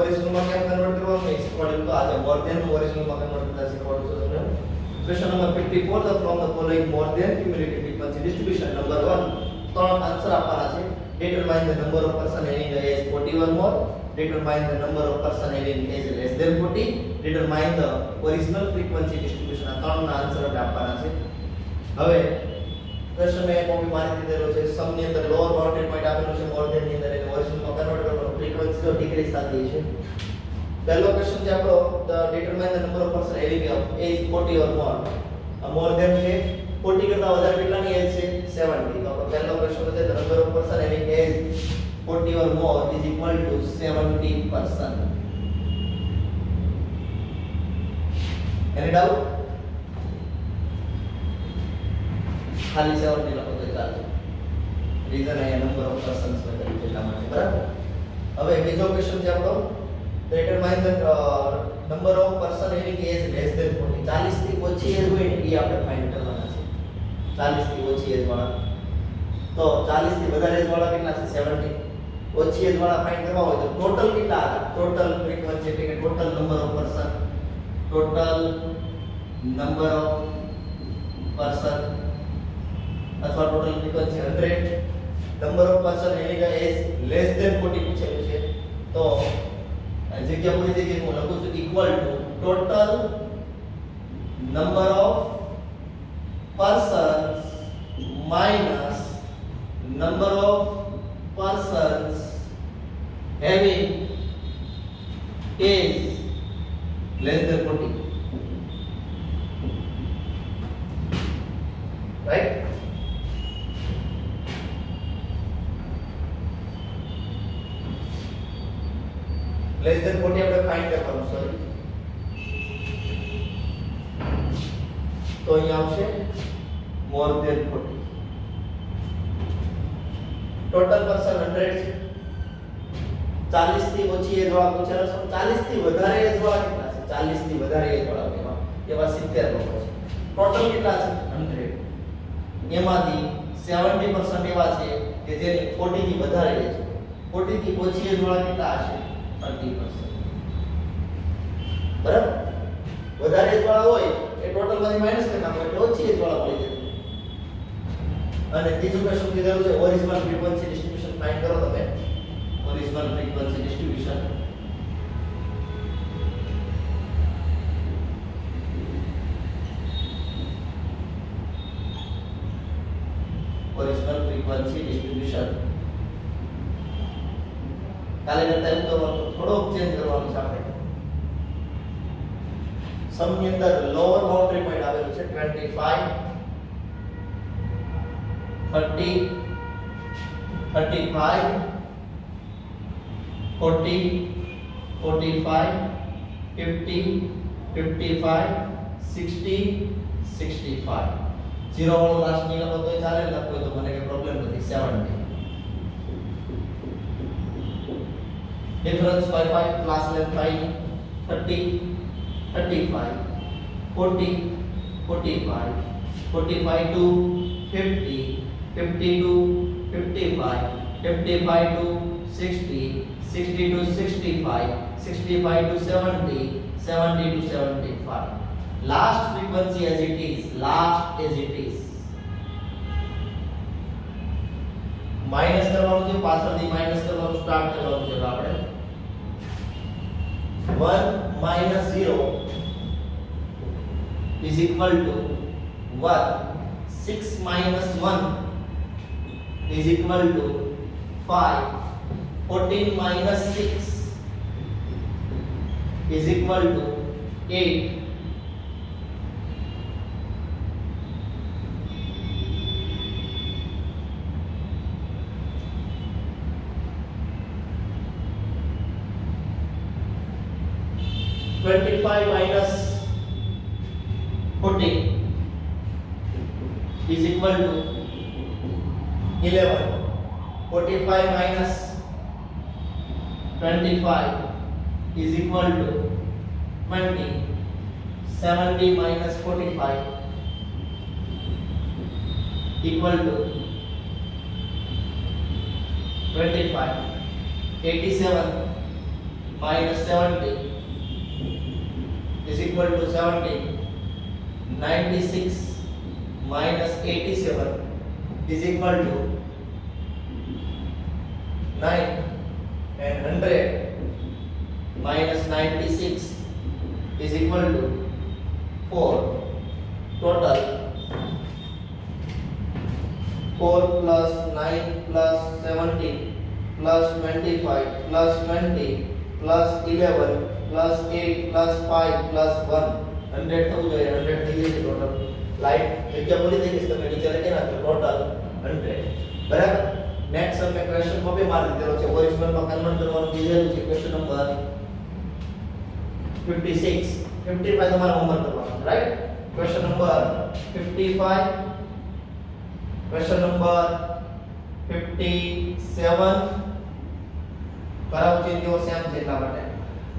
Original માં કેમ convert કરવાનું is equal to આ છે more than ઓરિજિનલ માં કન્વર્ટ કરતા શીખવાડું છું તમને. Question number 54 the from the following more than cumulative frequency distribution number 1 ત્રણ આન્સર આપવાના છે. determine the number of person having the age 40 or more, determine the number of person having age less than 40, determine the original frequency distribution. આ ત્રણના answer આપણે આપવાના છે. હવે પ્રશ્ન મેં કોપી મારી દીધેલો છે. સમ ની અંદર લોઅર બાઉન્ડરી પોઈન્ટ આપેલું છે મોર ધેન ની અંદર એને ઓરિજિનલ માં કન્વર્ટ કરવાનો ફ્રીક્વન્સી તો ડિક્રીઝ થતી છે. પહેલો ક્વેશ્ચન છે આપણો determine the number of person having age 40 or more. More than છે 40 કરતા વધારે કેટલાની એજ છે 70. તો આપણો પહેલો ક્વેશ્ચન છે the number of person having age 40 or more is equal to 70 person. Any doubt? ખાલી 70 લખો તો ચાલે. રીઝન અહીંયા નંબર ઓફ પર્સન્સ બદલી છે એટલા માટે. બરાબર. હવે બીજો ક્વેશ્ચન છે આપણો determine the number of person having age less than 40. 40 થી ઓછી એજ હોય ને એ આપણે ફાઇન્ડ કરવાના છે. 40 થી ઓછી એજ વાળા. તો 40 થી વધારે એજ વાળા કેટલા છે 70. ઓછી એજ વાળા ફાઇન્ડ કરવા હોય તો ટોટલ કેટલા આવે? ટોટલ ફ્રીક્વન્સી એટલે કે total number of person, total number of person અથવા total frequency 100. Number of person having a age less than 40 પૂછેલું છે. તો જગ્યા પૂરી જગ્યાએ હું લખું છું equal to total number of persons minus number of persons having age less than 40. Right? Less than 40 આપણે ફાઇન્ડ કરવાનું સોરી. તો અહીંયા આવશે more than 40. ટોટલ પર્સન 100 છે. 40 થી ઓછી એજ વાળા પૂછેલા છે. 40 થી વધારે એજ વાળા કેટલા છે? 40 થી વધારે એજ વાળા એવા 70 લોકો છે. ટોટલ કેટલા છે? 100. એમાંથી 70% એવા છે કે જેની 40 થી વધારે એજ છે. 40 થી ઓછી એજ વાળા કેટલા હશે? 30%. બરાબર. વધારે એજ વાળા હોય એ ટોટલ માંથી માઈનસ કરી નાખો એટલે ઓછી એજ વાળા મળી જશે. અને ત્રીજું ક્વેશ્ચન કીધેલું છે ઓરિજિનલ ફ્રીક્વન્સી ડિસ્ટ્રીબ્યુશન ફાઇન્ડ કરો તમે. Original frequency distribution original frequency distribution કાલે કરતા એમ કરવાનું થોડોક ચેન્જ કરવાનું છે આપણે. સમ ની અંદર લોઅર બાઉન્ડરી પોઈન્ટ આવેલું છે 25 30 35 40 45 50 55 60 65. 0 વાળો લાસ્ટ ની લખો તો ચાલે, લખો તો મને કે પ્રોબ્લેમ નથી. 70 difference 5 class length 5 30 35 40 45 45 to 50 50 to 55 55 to 60 60 to 65 65 to 70 70 to 75. Last frequency as it is, last as it is. Minus કરવાનું છે, પાછળથી માઈનસ કરવાનું સ્ટાર્ટ કરવાનું છે. આપણે 1 minus 0 is equal to 1. 6 minus 1 is equal to 5. 14 minus 6 is equal to 8. Twenty-five minus 14 is equal to 11. 45 minus 25 is equal to 20. 70 minus 45 equal to 25. 87 minus 70 is equal to 70. 96 minus 87 is equal to 9, and 100 minus 96 is equal to 4. Total 4 plus 9 plus 70 plus 25 plus 20 plus 11 plus 8 plus 5 plus 1 100 થવું જોઈએ 100 થઈ જશે total light જગ્યા બોલી થઈ ગઈ તમે નીચે લખી નાખો ટોટલ 100 બરાબર નેક્સ્ટ અમે ક્વેશ્ચન માં બે મારી દીધેલો છે ઓરિજિનલ માં કન્વર્ટ કરવાનું કીધેલું છે ક્વેશ્ચન નંબર 56 55 તમારે હોમવર્ક કરવાનું right question number 55 question number 57 કરાવું છે તેઓ સેમ છે એટલા માટે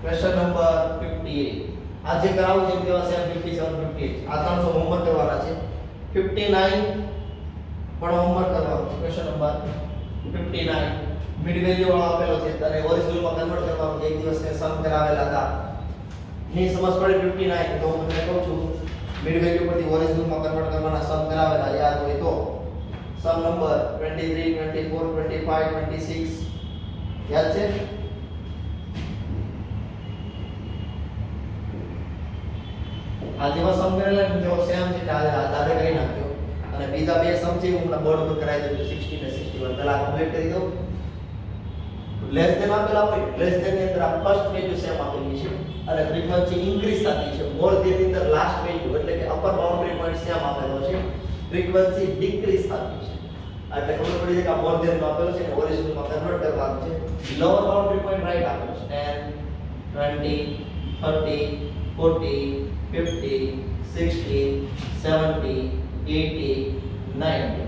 ક્વેશ્ચન નંબર 58 આજે કરાવું છે તેઓ સેમ 57 58 આ ત્રણસો હોમવર્ક કરવાના છે 59 પણ હોમવર્ક કરવાનું છે ક્વેશ્ચન નંબર 59 મિડ વેલ્યુ વાળો આપેલો છે અને ઓરિજિનલ માં કન્વર્ટ કરવાનું છે એક દિવસ ને સમ કરાવેલા હતા ની સમજ પડે 59 તો હું તમને કહું છું મિડ વેલ્યુ પરથી ઓરિજિનલ માં કન્વર્ટ કરવાના સમ કરાવેલા યાદ હોય તો સમ નંબર 23 24 25 26 યાદ છે આ જેવા સમ કરેલા ને જેવો સેમ છે દાદા કરી નાખ્યો અને બીજા બે સમ છે હું બોર્ડ પર કરાવી દઉં 60 ને 61 પહેલા કમ્પ્લીટ કરી દઉં લેસ ધેન આપેલા હોય લેસ ધેન ની અંદર આ ફર્સ્ટ વેલ્યુ સેમ આપેલી છે અને ફ્રીક્વન્સી ઇન્ક્રીઝ થતી છે મોર ધેન ની અંદર લાસ્ટ વેલ્યુ એટલે કે અપર બાઉન્ડરી પોઈન્ટ સેમ આપેલો છે ફ્રીક્વન્સી ડિક્રીઝ થતી છે એટલે ખબર પડી જાય કે મોર ધેન નો આપેલો છે અને ઓરિજિનલ માં કન્વર્ટ કરવાનું છે લોઅર બાઉન્ડરી પોઈન્ટ રાઈટ આપેલો છે 10 20 30 40 50 60 70 80 90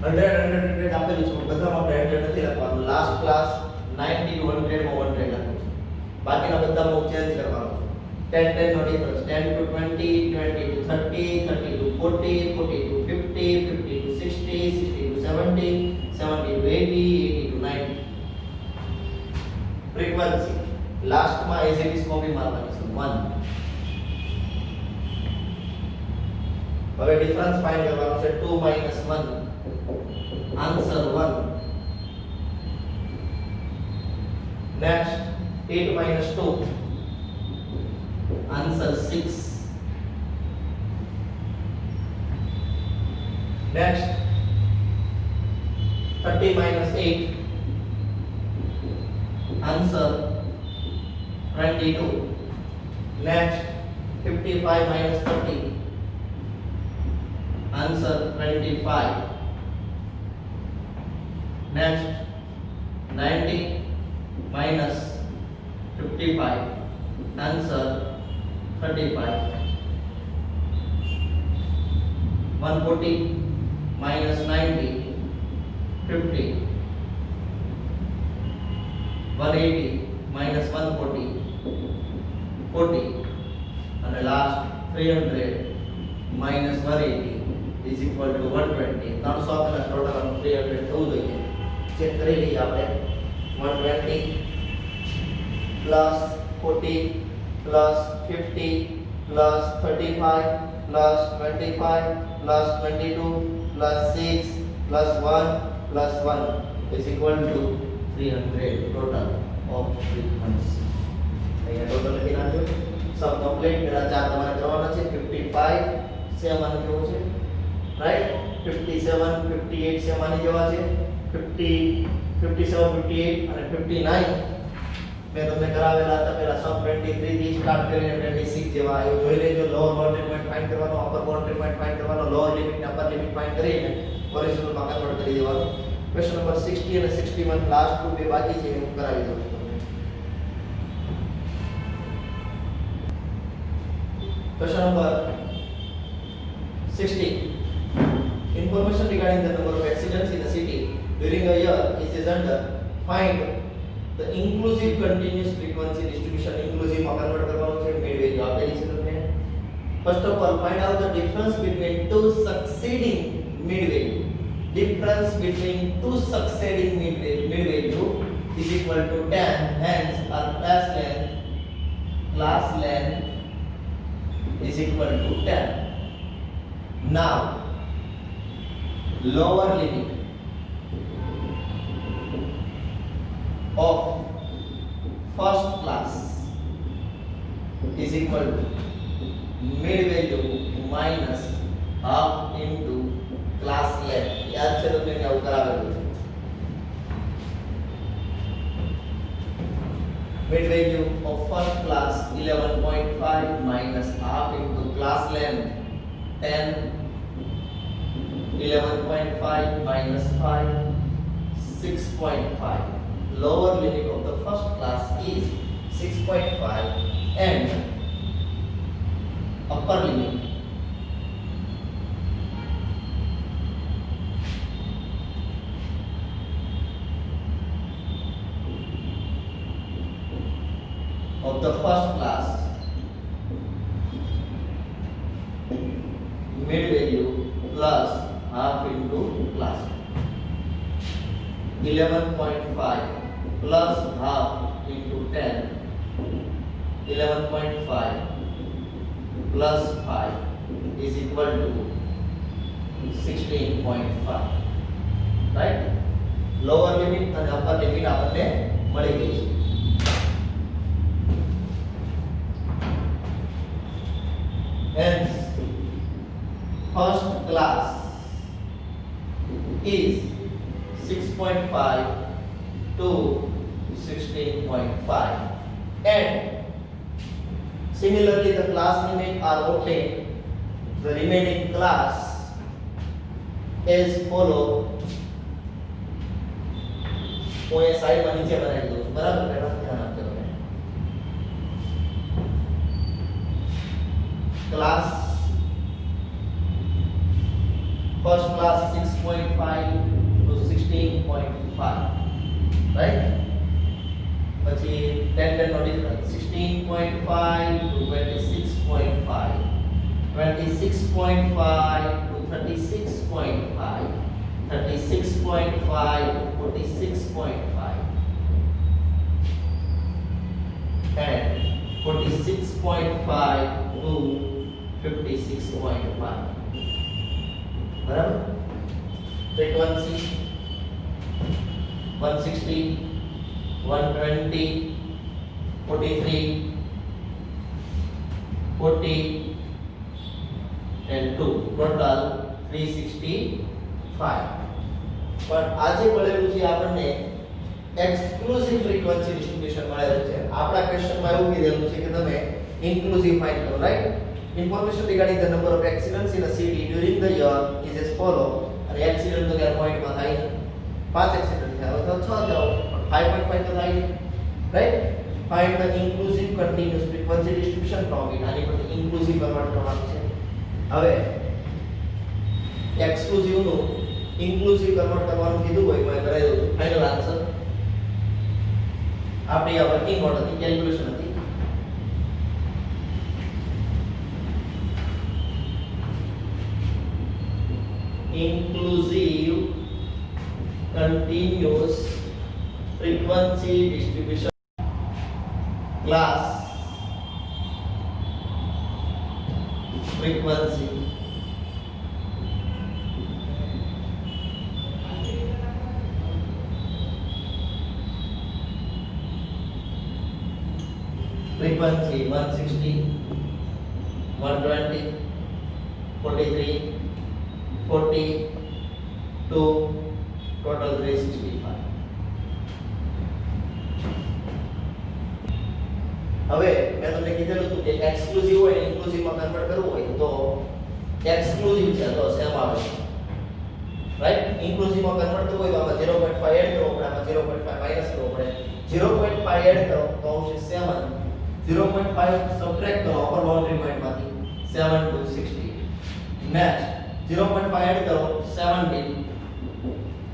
100 આપેલું છે બધામાં આપણે 100 નથી લખવાનું લાસ્ટ ક્લાસ 90 to 100 માં 100 લખવાનું છે બાકીના બધામાં ચેન્જ કરવાનું છે 10 10 નો difference 10 to 20 20 to 30 30 to 40 40 to 50 50 to 60 60 to 70 70 to 80 80 to 90 frequency last માં એઝ ઇટ ઇઝ કોપી મારવાની છે 1 હવે ડિફરન્સ ફાઇન્ડ કરવાનો છે 2 1 answer 1 next 8 2 answer 6 next 30 8 answer 22 next 55 30 answer 25 next 90 minus 55 answer 35 140 minus 90 50 180 minus 140 40 and the last 300 minus 180 is equal to 120 300 આપેલા total 300 થવું જોઈએ check કરી લઈએ આપણે 120 plus 40 plus 50 plus 35 plus 25 plus 22 plus 6 plus 1 plus 1 is equal to 300 total of frequency અહીંયા total લખી નાખજો સબ complete પેલા ચાર તમારે જવાના છે 55 સેમ આની જેવો છે રાઈટ 57 58 સેમ આની જેવા છે 50 57 58 અને 59 મેં તમને કરાવેલા હતા પેલા સબ 23 થી સ્ટાર્ટ કરીને 26 જેવા આવ્યો જોઈ લેજો લોઅર બાઉન્ડરી પોઈન્ટ ફાઇન્ડ કરવાનો અપર બાઉન્ડરી પોઈન્ટ ફાઇન્ડ કરવાનો લોઅર લિમિટ ને અપર લિમિટ ફાઇન્ડ કરીને ઓરિજિનલ માં કન્વર્ટ કરી દેવાનું ક્વેશ્ચન નંબર 60 અને 61 લાસ્ટ ટુ બે બાકી છે હું કરાવી દઉં છું Question number 60. Information regarding the number of accidents in the city during a year is under. Find the inclusive continuous frequency distribution. Inclusive માં કન્વર્ટ કરવાનું છે મેડ વેલ્યુ આપેલી છે તમને. First of all, find out the difference between two succeeding mid value. difference between two succeeding mid value is equal to 10, hence our class length is equal to 10. Now lower limit of first class is equal to mid value minus half into class length. याद છે તો મેં આવું કરાવેલું છે. Mid value of first class 11.5 minus half into class length 10. 11.5 minus 5 6.5. Lower limit of the first class is 6.5 and upper limit of the first class mid value plus half into class 11.5 plus half into 10. 11.5 plus 5 is equal to 16.5. Right? Lower limit and upper limit आपने मળી ગઈ છે. Hence first class is 6.5 to 16.5 and similarly the class limit are obtained the remaining class is follow. હું એ સાઈડમાં નીચે બનાવી દઉં છું બરાબર એનો ધ્યાન આપજો તમે. Class first class 6.5 to 16.5, right? પછી 10 નો difference 16.5 to 26.5, 26.5 to 36.5, 36.5 to 46.5 and 46.5 to 56.5. बराबर? frequency 160, 120, 43, 40 and 2 total 365. પણ આજે મળેલું છે આપણને એક્સક્લુઝિવ ફ્રીક્વન્સી ડિસ્ટ્રીબ્યુશન મળેલું છે. આપણા ક્વેશ્ચનમાં એવું કીધેલું છે કે તમે ઇન્ક્લુઝિવ ફાઇન્ડ કરો, right? Information regarding the number of accidents in a city during the year is as follow. અને એક્સિડન્ટ તો કે પોઈન્ટમાં થાય 5 એક્સિડન્ટ થયા તો 6 જાવ પણ 5.5 તો થાય, right? Find the inclusive continuous frequency distribution from it. આની પર ઇન્ક્લુઝિવ કન્વર્ટ કરવાનું છે. હવે એક્સક્લુઝિવ નું ઇન્ક્લુઝિવ કન્વર્ટ કરવાનું કીધું હોય તો કરાવી દઉં છું. ફાઇનલ આન્સર આપણી આ વર્કિંગ નોટ હતી, કેલ્ક્યુલેશન હતી. Inclusive continuous frequency distribution class frequency frequency 160, 120, 43, 40 to total 365. હવે મેં તમને કીધેલું હતું કે એક્સક્લુઝિવ હોય ઇન્ક્લુઝિવમાં કન્વર્ટ કરવું હોય તો એક્સક્લુઝિવ છે તો સેમ આવે, રાઈટ? ઇન્ક્લુઝિવમાં કન્વર્ટ કરવું હોય તો આમાં 0.5 એડ કરવો પડે, આમાં 0.5 માઈનસ કરવો પડે. 0.5 એડ કરો તો આવશે 7, 0.5 સબટ્રેક્ટ કરો અપર બાઉન્ડરી પોઈન્ટમાંથી 7 to 60 મેચ. 0.5 ऐड करो 17,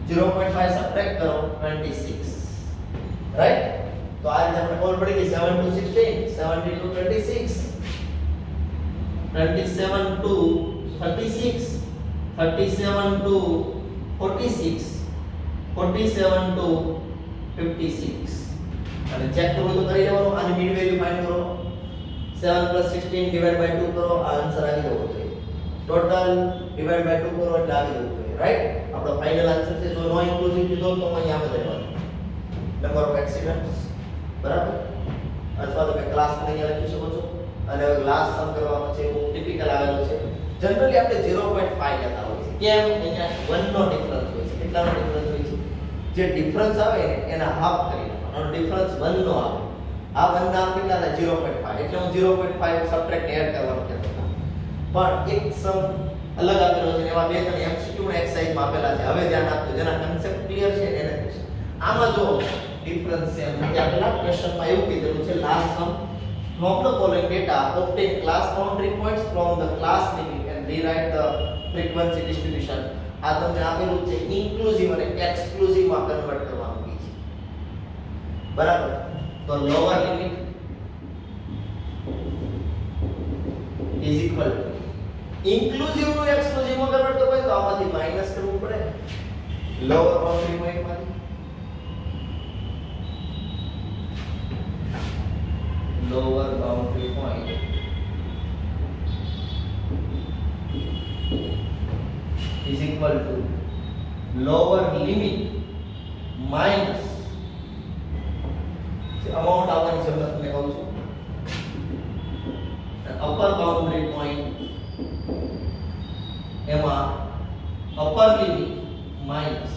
0.5 सब्ट्रैक्ट करो 26, राइट? तो आज हमने बोल पड़ेगी 7 to 16, 17 to 26, 27 to 36, 37 to 46 47 to 56 અને ચેક કરવું તો કરી લેવાનું આની મીન વેલ્યુ ફાઇન્ડ કરો 7 + 16 ડિવાઇડ બાય 2 કરો આ આન્સર આવી જવો જોઈએ ટોટલ ડિવાઇડ બાય 2 કરો એટલે આવી જવું જોઈએ રાઈટ આપણો ફાઇનલ આન્સર છે જો નો ઇન્ક્લુઝિવ લીધો તો અહીંયા આવે દેવાનું નંબર ઓફ એક્સિડન્ટ્સ બરાબર અથવા તો કે ક્લાસ અહીંયા લખી શકો છો અને હવે લાસ્ટ સમ કરવાનો છે એવું ટિપિકલ આવેલું છે જનરલી આપણે 0.5 લેતા હોય છે કેમ અહીંયા 1 નો ડિફરન્સ હોય છે કેટલાનો ડિફરન્સ હોય છે જે ડિફરન્સ આવે ને એના હાફ કરી નાખવાનો ડિફરન્સ 1 નો આવે આ 1 ના કેટલા હતા 0.5 એટલે હું 0.5 સબટ્રેક્ટ એડ કરવાનું કહેતો હતો પણ એક સમ અલગ આપેલો છે એવા બે ત્રણ એમસીક્યુ ના એક્સરસાઇઝ માં આપેલા છે હવે ધ્યાન આપજો જેના કન્સેપ્ટ ક્લિયર છે એને આમાં જો ડિફરન્સ છે એમ આપેલા ક્વેશ્ચન માં એવું કીધેલું છે last some from the following data obtain class boundary points from the class limit and rewrite the frequency distribution આ તમને આપેલું છે ઇન્ક્લુઝિવ અને એક્સક્લુઝિવ માં કન્વર્ટ કરવાનું છે બરાબર તો lower limit is equal to inclusive નું એક્સક્લુઝિવ માં કન્વર્ટ કરવું હોય તો આમાંથી માઈનસ કરવું પડે લોઅર બાઉન્ડરી પોઈન્ટ માંથી lower boundary point is equal to lower limit minus amount આવવાની છે તમને કહું છું upper boundary point એમાં upper limit minus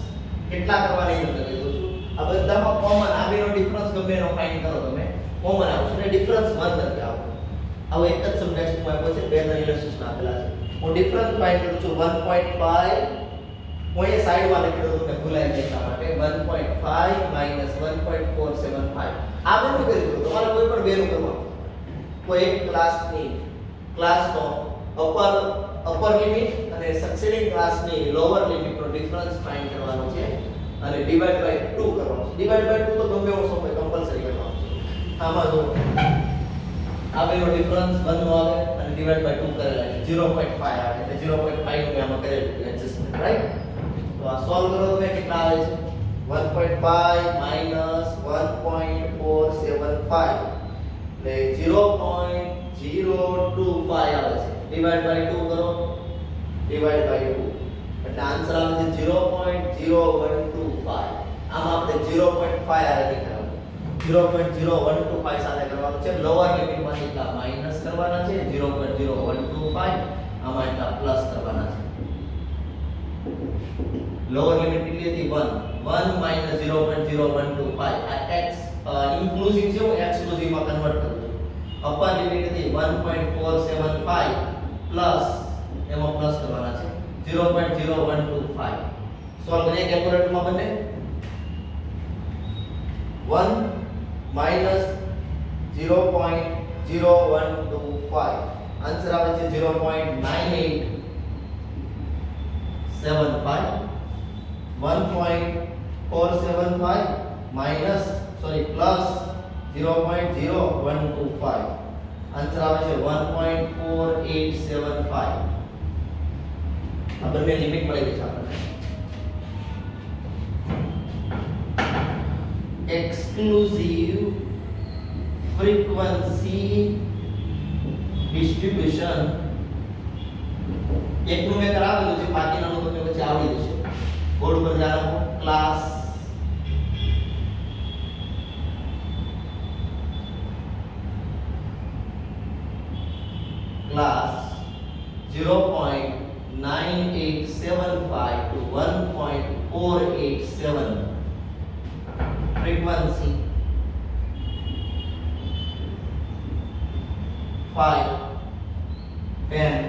કેટલા કરવાની છે તમને કહું છું આ બધામાં કોમન આ બેનો ડિફરન્સ ગમે એનો ફાઇન્ડ કરો તમે કોમન આવશે ને ડિફરન્સ 1 નથી આવતો હવે એક જ સમ નેક્સ્ટ માં આપ્યો છે બે ના ઇલસ્ટ્રેશન આપેલા છે હું ડિફરન્સ ફાઇન્ડ કરું છું 1.5 હું એ સાઈડ માં લખી દઉં તમને ભૂલાય નહીં એટલા માટે 1.5 - 1.475 આ બધું કરી દો તમારે કોઈ પણ બેનું કરવાનું કોઈ એક ક્લાસનો અપર લિમિટ અને સક્સીડિંગ ક્લાસની લોઅર લિમિટ નો ડિફરન્સ ફાઇન્ડ કરવાનો છે અને ડિવાઇડ બાય 2 કરવાનો છે ડિવાઇડ બાય 2 તો ગમે એવો સમય કમ્પલસરી કરવાનો છે આમાં જો આ બેનો ડિફરન્સ 1 નો આવે અને ડિવાઇડ બાય 2 કરેલા છે 0.5 આવે એટલે 0.5 નું આમાં કરેલું છે એડજસ્ટમેન્ટ રાઈટ તો આ સોલ્વ કરો તમે કેટલા આવે છે 1.5 - 1.475 એટલે 0.025 આવે છે ડિવાઇડ બાય 2 કરો ડિવાઇડ બાય 2 એટલે આન્સર આવે છે 0.0125 આમાં આપણે 0.5 આરે નીકળવાનું 0.0125 સાથે કરવાનું છે લોઅર લિમિટ માં એટલા માઈનસ કરવાના છે 0.0125 આમાં એટલા પ્લસ કરવાના છે લોઅર લિમિટ કેટલી હતી 1 - 0.0125 આ x ઇન્ક્લુઝિવ છે હું એક્સક્લુઝિવ માં કન્વર્ટ કરું છું અપર લિમિટ હતી 1.475 પ્લસ એમાં પ્લસ કરવાના છે 0.0125 સોલ્વ કરીએ કેલ્ક્યુલેટર માં બને 1 minus 0.0125 આન્સર આવે છે 0.9875 1.475 minus plus 0.0125 આન્સર આવે છે 1.4875 આ બંને લિમિટ મળી ગઈ છે આપણને exclusive frequency distribution એકનું મેં કરાવેલું છે બાકીનાનું તમને પછી આવડી જશે બોર્ડ પર જાણો class class 0.9875 to 1.487 frequency 5 10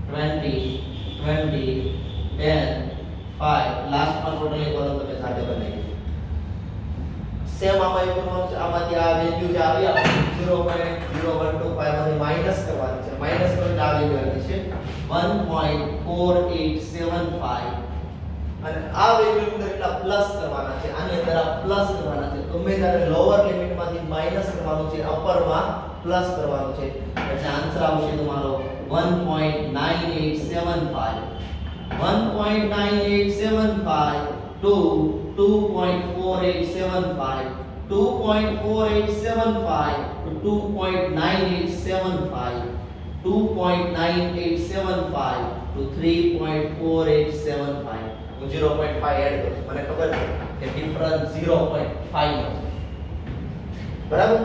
20 20 10 5 last માં ટોટલ એક કોલમ તમે સાથે બનાવી સેમ આમાં એક કોલમ છે આમાંથી આ વેલ્યુ જે આવી આ 0.0125 માંથી માઈનસ કરવાની છે માઈનસ કરો એટલે આ વેલ્યુ આવી છે 1.4875 અને આ વેલ્યુ અંદર એટલા પ્લસ કરવાના છે આની અંદર આ પ્લસ કરવાના છે ગમે ત્યારે લોઅર લિમિટ માંથી માઈનસ કરવાનું છે અપર માં પ્લસ કરવાનું છે એટલે આન્સર આવશે તમારો 1.9875 1.9875 to 2.4875, 2.4875 to 2.9875, 2.9875 to 3.4875. હું 0.5 એડ કરું છું, મને ખબર છે કે ડિફરન્સ 0.5 નો છે, બરાબર.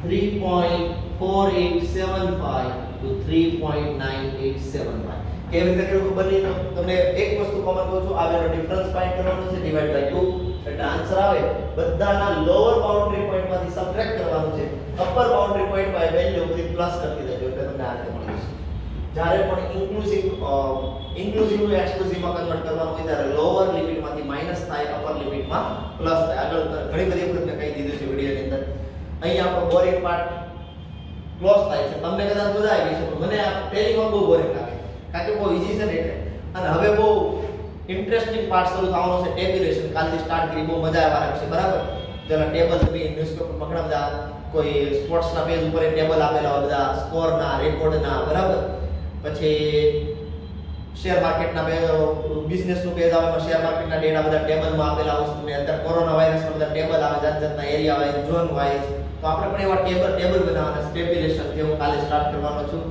3.4875 to 3.9875. કેવી રીતે કર્યું ખબર નહીં, તો તમને એક વસ્તુ કોમન કહું છું, આ બેનો ડિફરન્સ ફાઇન્ડ કરવાનો છે, ડિવાઇડ બાય 2, એટલે આન્સર આવે બધાના લોઅર બાઉન્ડરી પોઈન્ટ માંથી સબટ્રેક્ટ કરવાનું છે, અપર બાઉન્ડરી પોઈન્ટ માં વેલ્યુ બધી પ્લસ કરતી જજો, એટલે તમને આન્સર મળી જશે. જ્યારે પણ ઇન્ક્લુઝિવ નું એક્સક્લુઝિવ માં કન્વર્ટ કરવાનું હોય ત્યારે લોઅર લિમિટ માંથી માઈનસ થાય, અપર લિમિટ માં પ્લસ થાય. આગળ ઘણી બધી વખત મેં કહી દીધું છે વિડિયોની અંદર. અહીં આપણો બોરિંગ પાર્ટ ક્લોઝ થાય છે, તમને કદાચ મજા આવી છે, પણ મને આ પહેલીમાં બહુ બોરિંગ લાગે, કારણ કે બહુ ઈઝી છે ને એટલે. અને હવે બહુ ઇન્ટરેસ્ટિંગ પાર્ટ શરૂ થવાનો છે, ટેબ્યુલેશન. કાલથી સ્ટાર્ટ કરી, બહુ મજા આવવા લાગશે, બરાબર. જેના ટેબલ તમે ન્યૂઝપેપર પકડા બધા કોઈ સ્પોર્ટ્સના પેજ ઉપર ટેબલ આપેલા હોય, બધા સ્કોરના, રેકોર્ડના, બરાબર. પછી શેર માર્કેટના પેજ, બિઝનેસનું પેજ આવે, શેર માર્કેટના ડેટા બધા ટેબલમાં આપેલા હોય. તમને અત્યારે કોરોના વાયરસના બધા ટેબલ આવે, જાત જાતના એરિયા વાઇઝ, ઝોન વાઇઝ. તો આપણે પણ એવા ટેબલ બનાવવાના, ટેબ્યુલેશન જે હું કાલે સ્ટાર્ટ કરવાનો છું.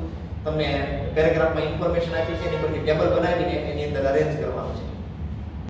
તમને પેરેગ્રાફમાં ઇન્ફોર્મેશન આપી છે, એની પરથી ટેબલ બનાવીને એની અંદર અરેન્જ કરવાનું છે.